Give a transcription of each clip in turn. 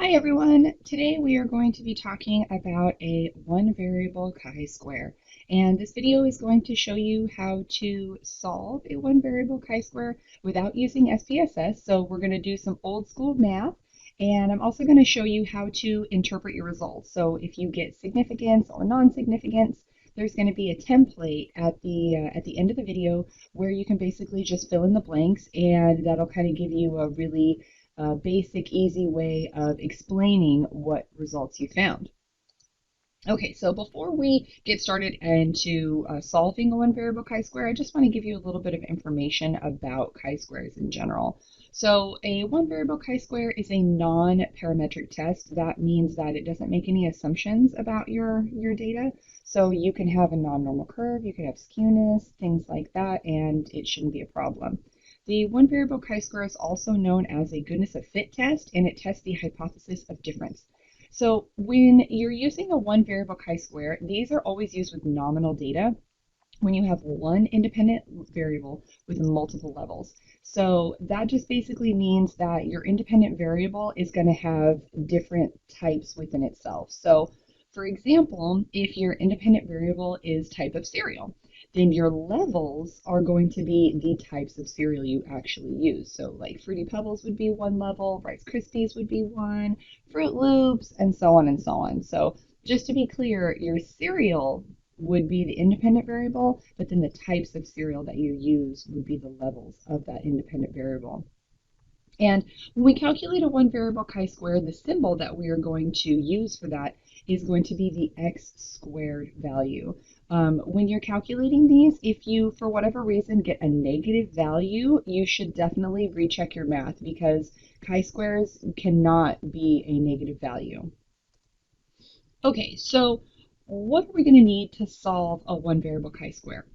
Hi everyone! Today we are going to be talking about a one variable chi-square. And this video is going to show you how to solve a one variable chi-square without using SPSS. So we're going to do some old school math, and I'm also going to show you how to interpret your results. So if you get significance or non-significance, there's going to be a template at the end of the video where you can basically just fill in the blanks, and that'll kind of give you a really basic, easy way of explaining what results you found. Okay, so before we get started into solving a one variable chi-square, I just want to give you a little bit of information about chi-squares in general. So a one variable chi-square is a non-parametric test. That means that it doesn't make any assumptions about your data. So you can have a non-normal curve, you can have skewness, things like that, and it shouldn't be a problem. The one variable chi-square is also known as a goodness of fit test, and it tests the hypothesis of difference. So when you're using a one variable chi-square, these are always used with nominal data when you have one independent variable with multiple levels. So that just basically means that your independent variable is going to have different types within itself. So for example, if your independent variable is type of cereal, then your levels are going to be the types of cereal you actually use. So like Fruity Pebbles would be one level, Rice Krispies would be one, Fruit Loops, and so on and so on. So just to be clear, your cereal would be the independent variable, but then the types of cereal that you use would be the levels of that independent variable. And when we calculate a one variable chi-square, the symbol that we are going to use for that is going to be the x squared value. When you're calculating these, if you, for whatever reason, get a negative value, you should definitely recheck your math because chi-squares cannot be a negative value. Okay, so what are we going to need to solve a one variable chi-square?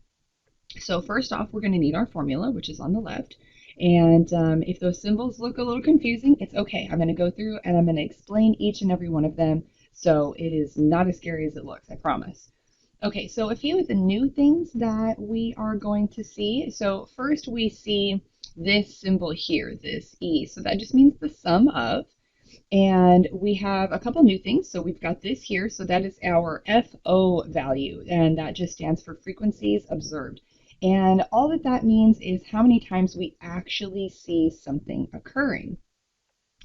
So first off, we're going to need our formula, which is on the left. And if those symbols look a little confusing, it's okay. I'm going to go through and I'm going to explain each and every one of them. So it is not as scary as it looks, I promise. Okay, so a few of the new things that we are going to see. So first we see this symbol here, this E. So that just means the sum of. And we have a couple new things. So we've got this here. So that is our FO value, and that just stands for frequencies observed. And all that that means is how many times we actually see something occurring.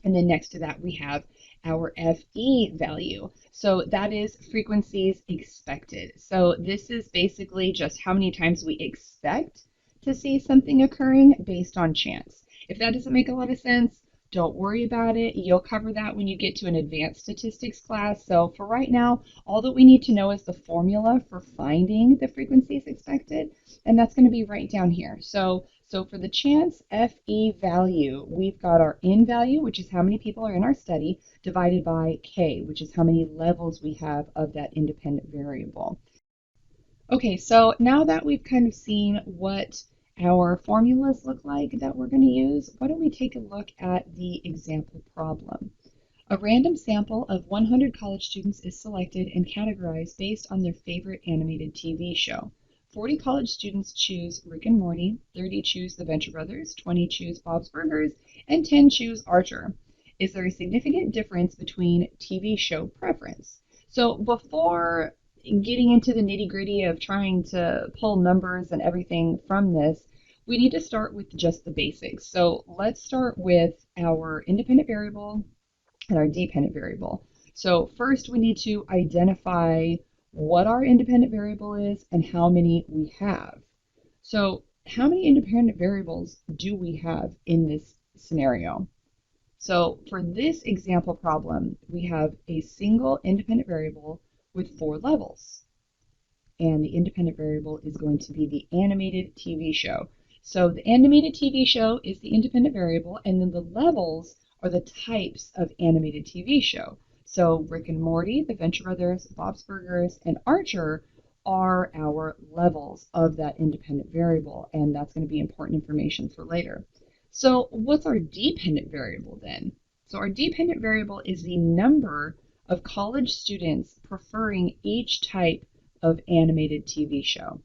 And then next to that, we have our FE value. So that is frequencies expected. So this is basically just how many times we expect to see something occurring based on chance. If that doesn't make a lot of sense, don't worry about it. You'll cover that when you get to an advanced statistics class. So for right now, all that we need to know is the formula for finding the frequencies expected, and that's going to be right down here. So for the chance FE value, we've got our N value, which is how many people are in our study, divided by K, which is how many levels we have of that independent variable. Okay, so now that we've kind of seen what our formulas look like that we're going to use, why don't we take a look at the example problem. A random sample of 100 college students is selected and categorized based on their favorite animated TV show. 40 college students choose Rick and Morty, 30 choose The Venture Brothers, 20 choose Bob's Burgers, and 10 choose Archer. Is there a significant difference between TV show preference? So before getting into the nitty-gritty of trying to pull numbers and everything from this, we need to start with just the basics. So let's start with our independent variable and our dependent variable. So first we need to identify what our independent variable is and how many we have. So how many independent variables do we have in this scenario? So for this example problem, we have a single independent variable with 4 levels. And the independent variable is going to be the animated TV show. So the animated TV show is the independent variable, and then the levels are the types of animated TV show. So Rick and Morty, The Venture Brothers, Bob's Burgers, and Archer are our levels of that independent variable, and that's going to be important information for later. So what's our dependent variable then? So our dependent variable is the number of college students preferring each type of animated TV show.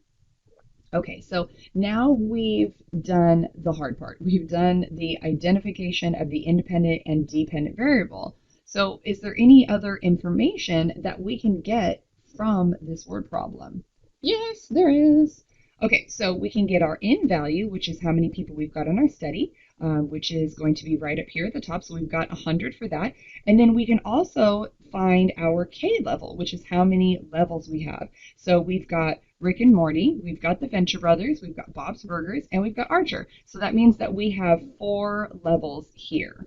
Okay, so now we've done the hard part. We've done the identification of the independent and dependent variable. So is there any other information that we can get from this word problem? Yes, there is. Okay, so we can get our N value, which is how many people we've got in our study, which is going to be right up here at the top. So we've got 100 for that. And then we can also find our K level, which is how many levels we have. So we've got Rick and Morty, we've got the Venture Brothers, we've got Bob's Burgers, and we've got Archer. So that means that we have 4 levels here.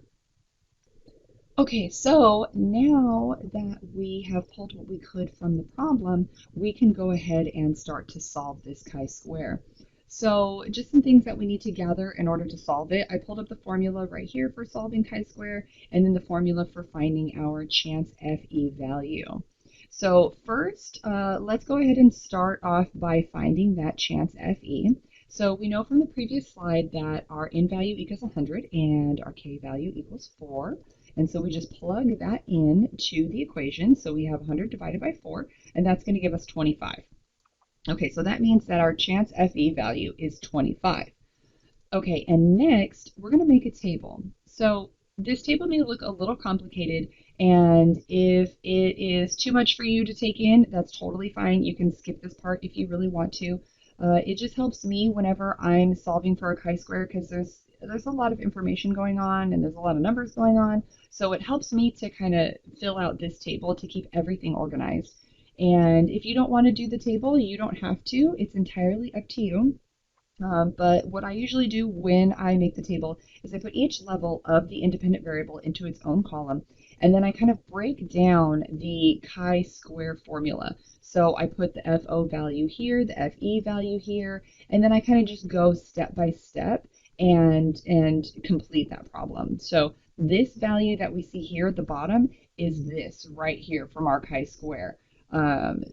Okay, so now that we have pulled what we could from the problem, we can go ahead and start to solve this chi-square. So just some things that we need to gather in order to solve it. I pulled up the formula right here for solving chi-square, and then the formula for finding our chance FE value. So first, let's go ahead and start off by finding that chance FE. So we know from the previous slide that our N value equals 100 and our K value equals 4. And so we just plug that in to the equation. So we have 100 divided by 4, and that's going to give us 25. Okay, so that means that our chance FE value is 25. Okay, and next we're going to make a table. So this table may look a little complicated, and if it is too much for you to take in, that's totally fine. You can skip this part if you really want to. It just helps me whenever I'm solving for a chi-square because there's a lot of information going on and there's a lot of numbers going on. So it helps me to kind of fill out this table to keep everything organized. And if you don't want to do the table, you don't have to. It's entirely up to you. But what I usually do when I make the table is I put each level of the independent variable into its own column, and then I kind of break down the chi-square formula. So I put the FO value here, the FE value here, and then I kind of just go step by step and complete that problem. So this value that we see here at the bottom is this right here from our chi-square.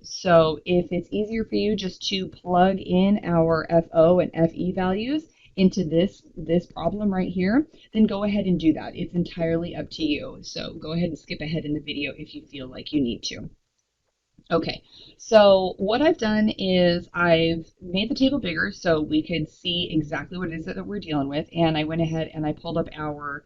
So if it's easier for you just to plug in our FO and FE values into this problem right here, then go ahead and do that. It's entirely up to you. So go ahead and skip ahead in the video if you feel like you need to. Okay, so what I've done is I've made the table bigger so we could see exactly what it is that we're dealing with, and I went ahead and I pulled up our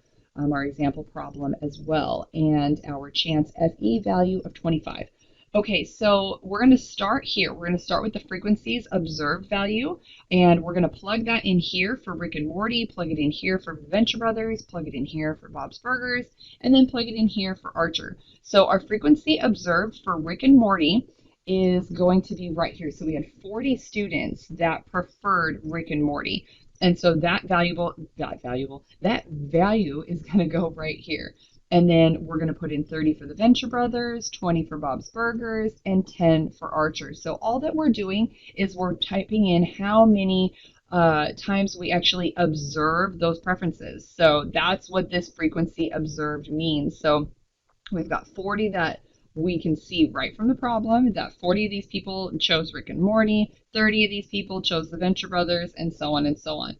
example problem as well, and our chance FE value of 25. Okay, so we're going to start here. We're going to start with the frequencies observed value, and we're going to plug that in here for Rick and Morty, plug it in here for Venture Brothers, plug it in here for Bob's Burgers, and then plug it in here for Archer. So our frequency observed for Rick and Morty is going to be right here. So we had 40 students that preferred Rick and Morty. And so that value is going to go right here. And then we're going to put in 30 for the Venture Brothers, 20 for Bob's Burgers, and 10 for Archer. So all that we're doing is we're typing in how many times we actually observe those preferences. So that's what this frequency observed means. So we've got 40 that we can see right from the problem, that 40 of these people chose Rick and Morty, 30 of these people chose the Venture Brothers, and so on and so on.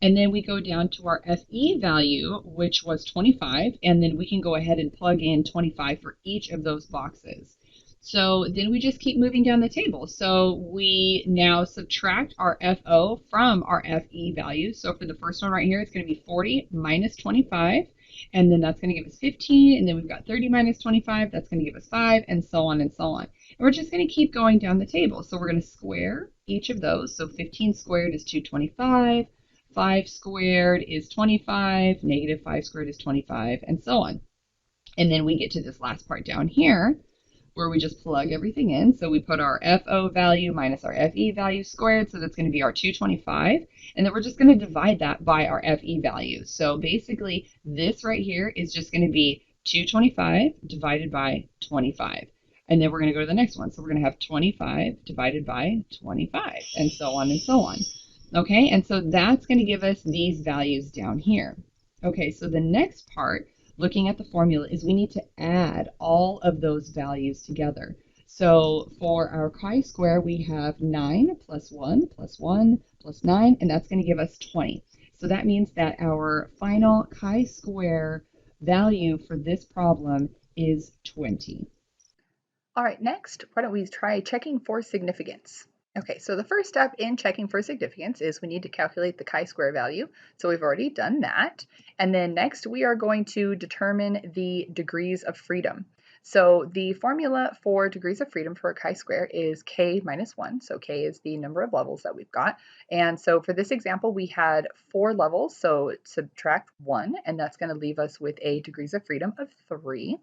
And then we go down to our FE value, which was 25, and then we can go ahead and plug in 25 for each of those boxes. So then we just keep moving down the table. So we now subtract our FO from our FE value. So for the first one right here, it's going to be 40 minus 25, and then that's going to give us 15, and then we've got 30 minus 25, that's going to give us 5, and so on and so on. And we're just going to keep going down the table. So we're going to square each of those. So 15 squared is 225. 5 squared is 25, negative 5 squared is 25, and so on. And then we get to this last part down here where we just plug everything in. So we put our FO value minus our FE value squared, so that's going to be our 225. And then we're just going to divide that by our FE value. So basically, this right here is just going to be 225 divided by 25. And then we're going to go to the next one. So we're going to have 25 divided by 25, and so on and so on. Okay, and so that's going to give us these values down here. Okay, so the next part, looking at the formula, is we need to add all of those values together. So for our chi-square, we have 9 plus 1 plus 1 plus 9, and that's going to give us 20. So that means that our final chi-square value for this problem is 20. All right, next, why don't we try checking for significance? Okay, so the first step in checking for significance is we need to calculate the chi-square value. So we've already done that. And then next we are going to determine the degrees of freedom. So the formula for degrees of freedom for a chi-square is k minus 1. So k is the number of levels that we've got. And so for this example, we had 4 levels. So subtract 1, and that's going to leave us with a degrees of freedom of 3.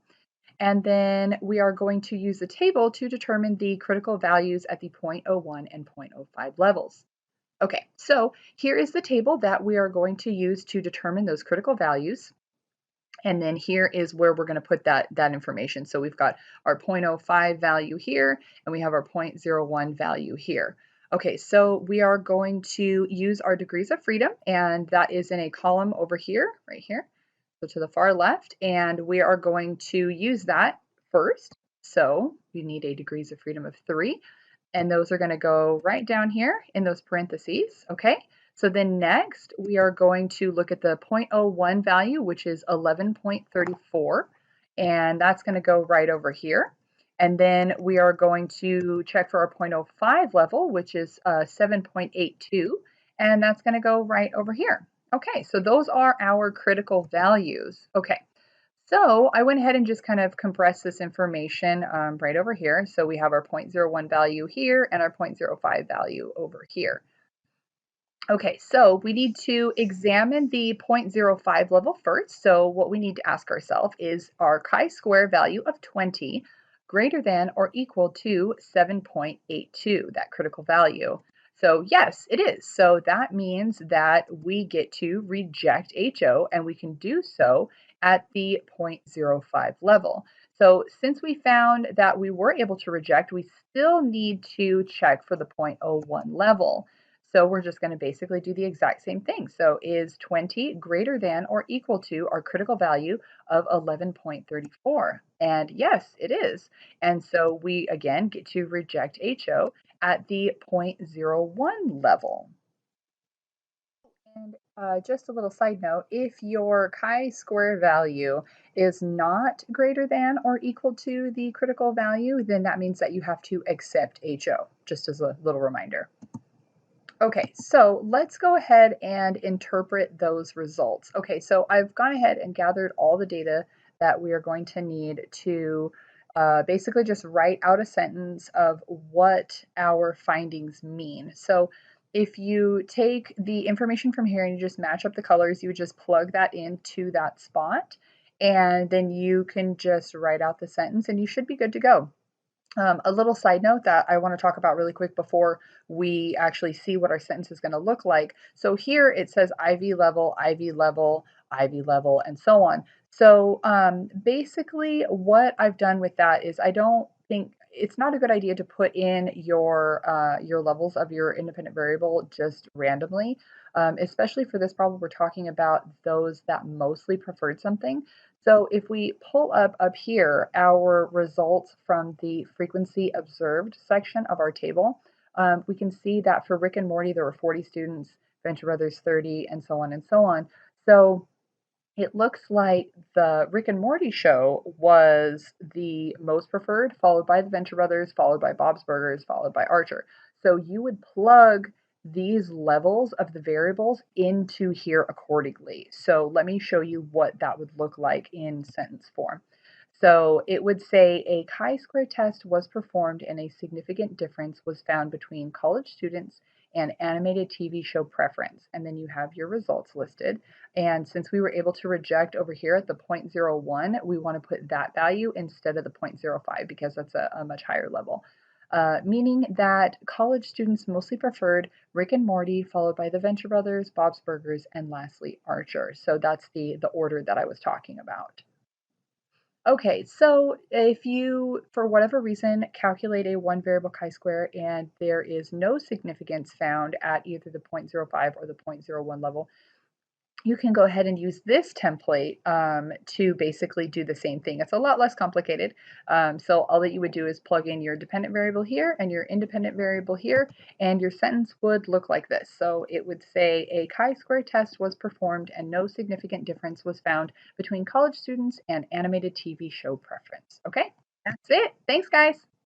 And then we are going to use the table to determine the critical values at the zero point zero 0.01 and zero point zero 0.05 levels. Okay, so here is the table that we are going to use to determine those critical values. And then here is where we're going to put that information. So we've got our 0.05 value here, and we have our 0.01 value here. Okay, so we are going to use our degrees of freedom, and that is in a column over here, right here. So to the far left, and we are going to use that first. So we need a degrees of freedom of 3, and those are going to go right down here in those parentheses, okay? So then next, we are going to look at the 0.01 value, which is 11.34, and that's going to go right over here. And then we are going to check for our 0.05 level, which is 7.82, and that's going to go right over here. Okay, so those are our critical values. Okay, so I went ahead and just kind of compressed this information right over here. So we have our 0.01 value here and our 0.05 value over here. Okay, so we need to examine the 0.05 level first. So what we need to ask ourselves is our chi-square value of 20 greater than or equal to 7.82, that critical value? So yes, it is. So that means that we get to reject HO, and we can do so at the 0.05 level. So since we found that we were able to reject, we still need to check for the 0.01 level. So we're just going to basically do the exact same thing. So is 20 greater than or equal to our critical value of 11.34? And yes, it is. And so we again get to reject HO at the 0.01 level. And just a little side note, if your chi-square value is not greater than or equal to the critical value, then that means that you have to accept HO, just as a little reminder. Okay, so let's go ahead and interpret those results. Okay, so I've gone ahead and gathered all the data that we are going to need to basically just write out a sentence of what our findings mean. So if you take the information from here and you just match up the colors, you would just plug that into that spot, and then you can just write out the sentence and you should be good to go. A little side note that I want to talk about really quick before we actually see what our sentence is going to look like. So here it says Ivy level, Ivy level, Ivy level, and so on. So basically what I've done with that is I don't think it's not a good idea to put in your levels of your independent variable just randomly. Especially for this problem, we're talking about those that mostly preferred something. So if we pull up here our results from the frequency observed section of our table, we can see that for Rick and Morty, there were 40 students, Venture Brothers 30, and so on and so on. So it looks like the Rick and Morty show was the most preferred, followed by the Venture Brothers, followed by Bob's Burgers, followed by Archer. So you would plug these levels of the variables into here accordingly. So let me show you what that would look like in sentence form. So it would say a chi-square test was performed and a significant difference was found between college students and animated TV show preference. And then you have your results listed. And since we were able to reject over here at the 0.01, we want to put that value instead of the 0.05 because that's a much higher level. Meaning that college students mostly preferred Rick and Morty, followed by the Venture Brothers, Bob's Burgers, and lastly Archer. So that's the order that I was talking about. Okay, so if you, for whatever reason, calculate a one variable chi-square and there is no significance found at either the 0.05 or the 0.01 level, you can go ahead and use this template to basically do the same thing. It's a lot less complicated. So all that you would do is plug in your dependent variable here and your independent variable here, and your sentence would look like this. So it would say a chi-square test was performed and no significant difference was found between college students and animated TV show preference. Okay, that's it. Thanks, guys.